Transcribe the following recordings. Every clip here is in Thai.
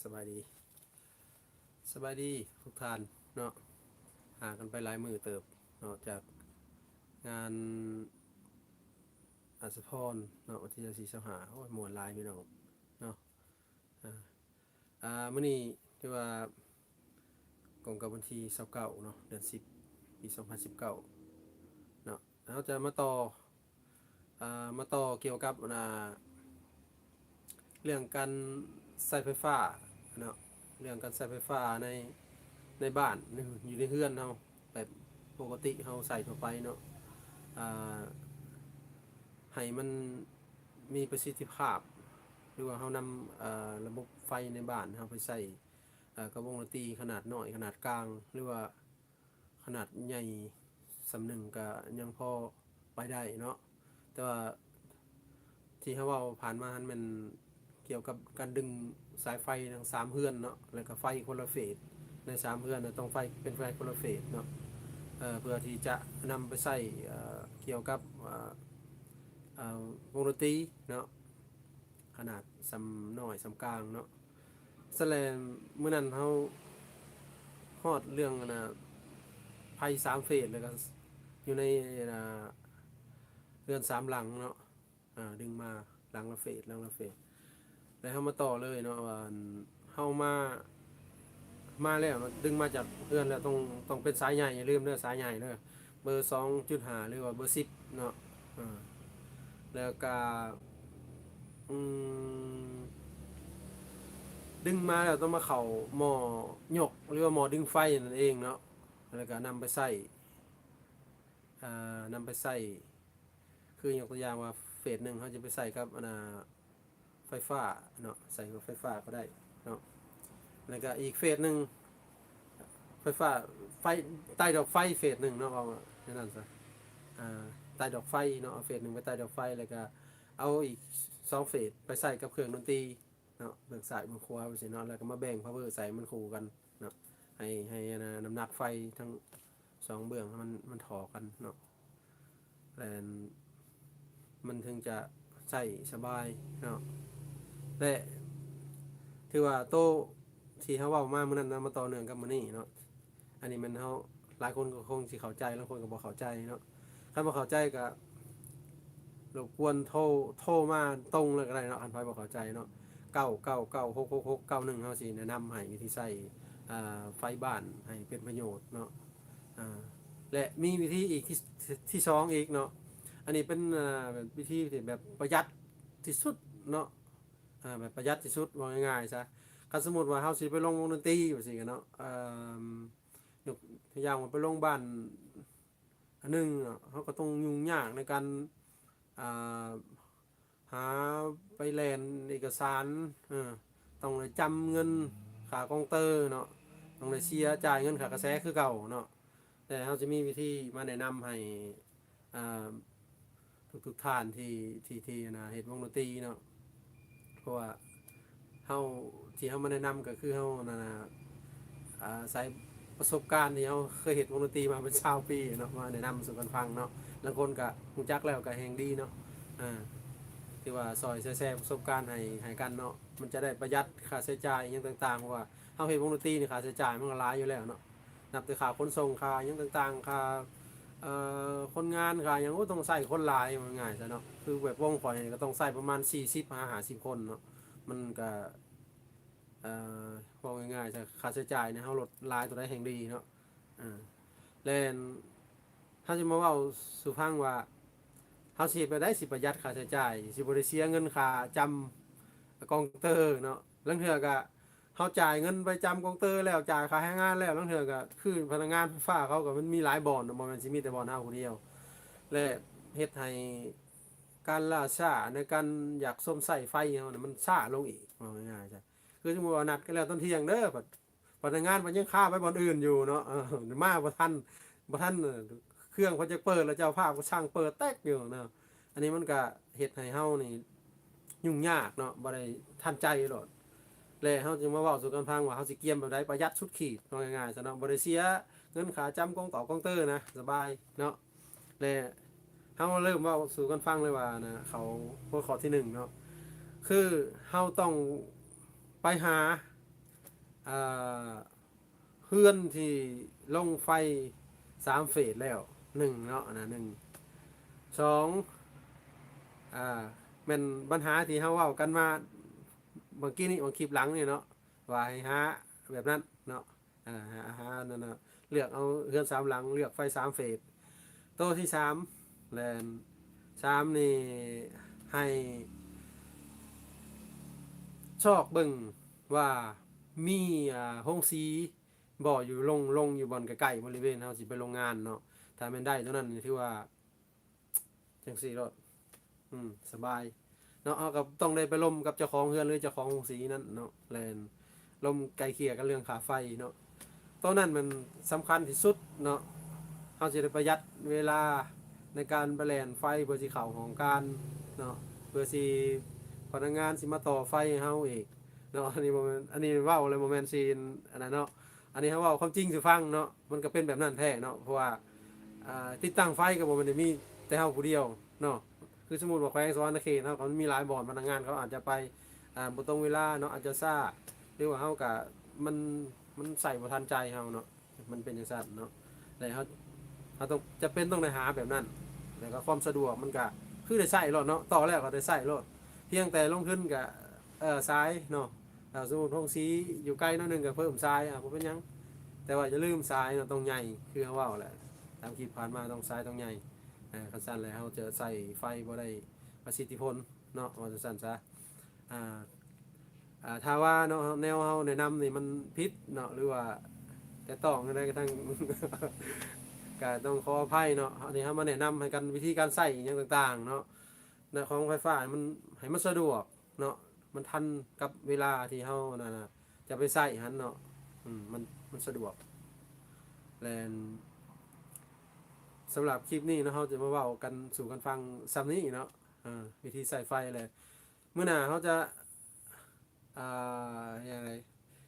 สบายดีสบายดีทุกท่านเนาะห่างกันไปหลายมือเติบเนาะจากงานอัศพรเนาะวันที่สี่สิงหาโอ้ยมวนหลายพี่น้องเนาะอ่ามื้อนี้ที่ว่ากงกับวันที่29เนาะเดือน10ปี2019เนาะเราจะมาต่อเกี่ยวกับเรื่องการใช้ไฟฟ้าเนาะเรื่องการใช้ไฟฟ้าในบ้านอยู่ในเฮือนเฮาแบบปกติเฮาใส่ทั่วไปเนาะอ่าให้มันมีประสิทธิภาพหรือว่าเฮานำระบบไฟในบ้านเฮาไปใส่กระวงดนตรีขนาดน้อยขนาดกลางหรือว่าขนาดใหญ่สำหนึ่งก็ยังพอไปได้เนาะแต่ว่าที่เฮาเว้าผ่านมามันเกี่ยวกับการดึงสายไฟทั้ง3เฮือนเนาะแล้วก็ไฟคนละเฟสใน3เฮือนน่ะต้องไฟเป็นไฟคนละเฟสเนาะเพื่อที่จะนำไปใส่เกี่ยวกับวงดนตรีเนาะขนาดสำน้อยสำกลางเนาะแสดงเมื่อนั้นเขาฮอดเรื่องไพ่3 เฟสแล้วก็อยู่ในอ่าเรือน3 หลังเนาะดึงมาหลังละเฟสหลังละเฟสแล้วเขามาต่อเลยเนาะว่าเขามาแล้วดึงมาจากเรือนแล้วต้องเป็นสายใหญ่อย่าลืมเด้อสายใหญ่เด้อเบอร์2.5หรือว่าเบอร์10เนาะแล้วก็อืมดึงมาแล้วต้องมาเข่าหม้อหยกหรือว่าหม้อดึงไฟนั่นเองเนาะแล้วก็นำไปใส่นำไปใส่คือยกตัวอย่างว่าเฟส1เขาจะไปใส่กับไฟฟ้าเนาะใส่กับไฟฟ้าก็ได้เนาะแล้วก็อีกเฟส 1ไฟฟ้าไฟใต้ดอกไฟเฟส 1เนาะเอาอย่างนั้นซะใต้ดอกไฟเนาะเอาเฟส 1ไปใต้ดอกไฟแล้วก็เอาอีก2 เฟสไปใส่กับเครื่องดนตรีเนาะเบื้องซ้ายเบื้องขวาไปสิเนาะแล้วก็มาแบ่งพาวเวอร์ใส่มันคู่กันเนาะให้น้ำหนักไฟทั้ง2 เบื้องมันถอกันเนาะแล้วมันถึงจะใส่สบายเนาะและถือว่าโตที่เขาเว้ามามื้อนั้นนะมาต่อเนื่องกับมื้อนี้เนาะอันนี้มันเขาหลายคนก็คงสิเข้าใจแล้วคนก็บ่เข้าใจเนาะถ้าบ่เข้าใจก็รบกวนโทรมาตรงเลยก็ได้เนาะอันไผบ่เข้าใจเนาะ999666691เฮาสิแนะนำให้วิธีใช้ไฟบ้านให้เป็นประโยชน์เนาะและมีวิธีอีกที่2อีกเนาะอันนี้เป็นวิธีที่แบบประหยัดที่สุดเนาะแบบประหยัดที่สุดว่าง่ายๆซะคันสมมุติว่าเฮาสิไปลงวงดนตรีว่าซี่กันเนาะยกตัวอย่างว่าไปลงบ้านอันหนึงเขาก็ต้องยุ่งยากในการอ่าหาไปแลนเอกสารต้องเลยจำเงินค่ากองเตอร์เนาะต้องเลยเสียจ่ายเงินค่ากระแสคือเก่าเนาะแต่เขาจะมีวิธีมาแนะนำให้อ่าทุกท่านที่นะเฮ็ดวงดนตรีเนาะเพราะว่าเฮาที่เฮามาแนะนำก็คือเฮานั่นน่ะใส่ประสบการณ์ที่เขาเคยเห็นวงดนตรีมาเป็น20 ปีเนาะมาแนะนำสู่กันฟังเนาะบางคนก็รู้จักแล้วก็แฮงดีเนาะที่ว่าซอยแชร์ประสบการณ์ให้กันเนาะมันจะได้ประหยัดค่าใช้จ่ายอย่างต่างๆเพราะว่าเขาเห็นวงดนตรีนี่ค่าใช้จ่ายมันก็หลายอยู่แล้วเนาะนับแต่ค่าขนส่งค่าอย่างต่างๆค่าคนงานค่าอย่างก็ต้องใส่คนหลายมันง่ายซะเนาะคือแบบวงข่อยนี่ก็ต้องใส่ประมาณ40-50คนเนาะมันก็เอ่อบอกง่ายๆจะค่าใช้จ่ายเนี่ยเขาลดรายตัวได้แห่งดีเนาะแล้วถ้าจะมาเว่าสุพังว่าเขาสิไปได้สิประหยัดค่าใช้จ่ายสิบริเสียเงินค่าจำกองเตอร์เนาะลังเถื่อก็เขาจ่ายเงินไปจำกองเตอร์แล้วจ่ายค่าแรงงานแล้วลังเถื่อก็คือพนักงานไฟฟ้าเขาก็มันมีหลายบ่อนบ่แม่นสิมีแต่บ่อนเฮาคนเดียวและเฮ็ดให้การล่าช้าในการอยากส้มใส่ไฟเฮานี่มันช้าลงอีกว่าง่ายๆจ้ะ คือสมมติว่านัดกันแล้วตอนเที่ยงเด้อพนักงานมันยังค้าไปบอนอื่นอยู่เนาะมาบ่ทันเครื่องเขาจะเปิดแล้วเจ้าภาพก็ช่างเปิดแตกอยู่เนาะอันนี้มันก็เฮ็ดให้เฮานี่ยุ่งยากเนาะบ่ได้ทันใจหรอกแล้วเฮาจึงมาเว้าสู่กันฟังว่าเฮาสิเกียมแบบใดประหยัดสุดขีดว่าง่ายๆซะเนาะบ่ได้เสียเงินค่าจำกองต่อกองเตอร์นะสบายเนาะแล้วเฮาเริ่มเว้าสู่กันฟังเลยว่านะหัวข้อที่1เนาะคือเฮาต้องไปหา อ่าเฮือนที่ลงไฟ3เฟสแล้ว1เนาะนะ1 2อ่าแม่นปัญหาที่เฮาเว้ากันมาเมื่อกี้นี้ของคลิปหลังนี่เนาะว่าให้หาแบบนั้นเนาะหานั่นน่ะเลือกเอาเฮือน3หลังเลือกไฟ3เฟสโต๊ะที่3แลน3นี่ให้ชอกเบิ่งว่ามีโรงสีบ่อยู่ลงอยู่บ่อนใกล้ๆบริเวณเฮาสิไปโรงงานเนาะถ้าแม่นได้ตัวนั้นนี่ถือว่าจังซี่รถสบายเนาะเอากับต้องได้ไปล่มกับเจ้าของเรือนหรือเจ้าของโรงสีนั่นเนาะแลนล่มไกลเกลี่ยกันเรื่องค่าไฟเนาะตรงนั้นมันสำคัญที่สุดเนาะเฮาสิได้ประหยัดเวลาในการไปแล่นไฟเพื่อสิเข้าของการเนาะเพื่อสิพนักงานสิมาต่อไฟให้เฮาอีกเนาะอันนี้บ่แม่นอันนี้เว้าเลยบ่แม่นซีนอันนั้นเนาะอันนี้เฮาเว้าความจริงสิฟังเนาะมันก็เป็นแบบนั้นแท้เนาะเพราะว่าติดตั้งไฟก็บ่แม่นได้มีแต่เฮาผู้เดียวเนาะ คือสมมุติว่าแขวงสวรรณเขตเขามีหลายบ่อนพนักงานเขาอาจจะไปบ่ตรงเวลาเนาะอาจจะซ่าหรือว่าเขาก็มันมันใส่บ่ทันใจเขาเนาะมันเป็นจังซั่นเนาะแล้วเขาต้องจะเป็นต้องได้หาแบบนั้นแล้วก็ความสะดวกมันก็คือได้ใช้รถเนาะต่อแล้วก็ได้ใช้รถเพียงแต่ลงทุนก็ซ้ายเนาะสมมุติห้องสีอยู่ใกล้นิดนึงก็เพิ่มซ้ายบ่เป็นหยังแต่ว่าอย่าลืมซ้ายเนาะต้องใหญ่คือเขาเว้าแหละตามคลิปผ่านมาต้องซ้ายต้องใหญ่ คันสั้นเลยเขาจะใส่ไฟบ่ได้ประสิทธิผลเนาะว่าจะสั้นซะอ่าถ้าว่าเนาะแนวเฮาแนะนำนี่มันผิดเนาะหรือว่าแต่ต้องอะไรก็ทั้ง ก็ต้องขออภัยเนาะอันนี้เฮามาแนะนำให้กันวิธีการใส่อย่างต่างๆเนาะในของไฟฟ้ามันให้มันสะดวกเนาะมันทันกับเวลาที่เฮานั่นน่ะจะไปใส่หันเนาะมันสะดวกแลน สำหรับคลิปนี้เนาะเราจะมาเว้ากันสู่กันฟังซ้ำนี้เนาะวิธีใส่ไฟเลยเมื่อหน้าเขาจะอย่างไร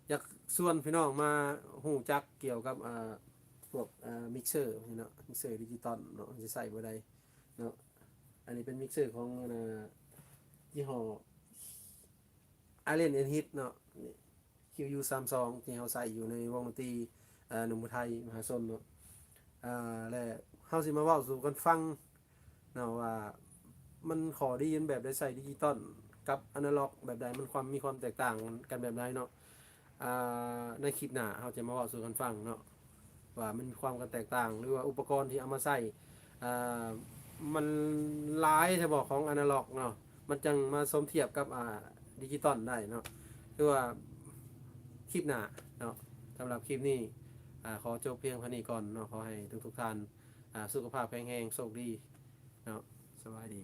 อยากส่วนพี่น้องมาหูจักเกี่ยวกับพวกมิกเซอร์เนาะมิกเซอร์ดิจิตอลเนาะจะใส่บ่ได้เนาะอันนี้เป็นมิกเซอร์ของยี่ห้อAllen Hit เนาะ QU32ที่เขาใส่อยู่ในวงดนตรีหนุ่มอุทัยมหาชนเนาะและเฮาสิมาเว้าสู่กันฟังเนาะว่ามันขอดีแบบได้ใส่ดิจิตอลกับอนาล็อกแบบใดมันมีความแตกต่างกันแบบใดเนาะในคลิปหน้าเฮาจะมาเว้าสู่กันฟังเนาะว่ามันมีความกันแตกต่างหรือว่าอุปกรณ์ที่เอามาใส่อ่ามันหลายถ้าบอกของอนาล็อกเนาะมันจังมาสมเทียบกับดิจิตอลได้เนาะคือว่าคลิปหน้าเนาะสำหรับคลิปนี้ขอจบเพียงเท่านี้ก่อนเนาะขอให้ทุกท่านสุขภาพแข็งแรงโชคดีเนาะสวัสดี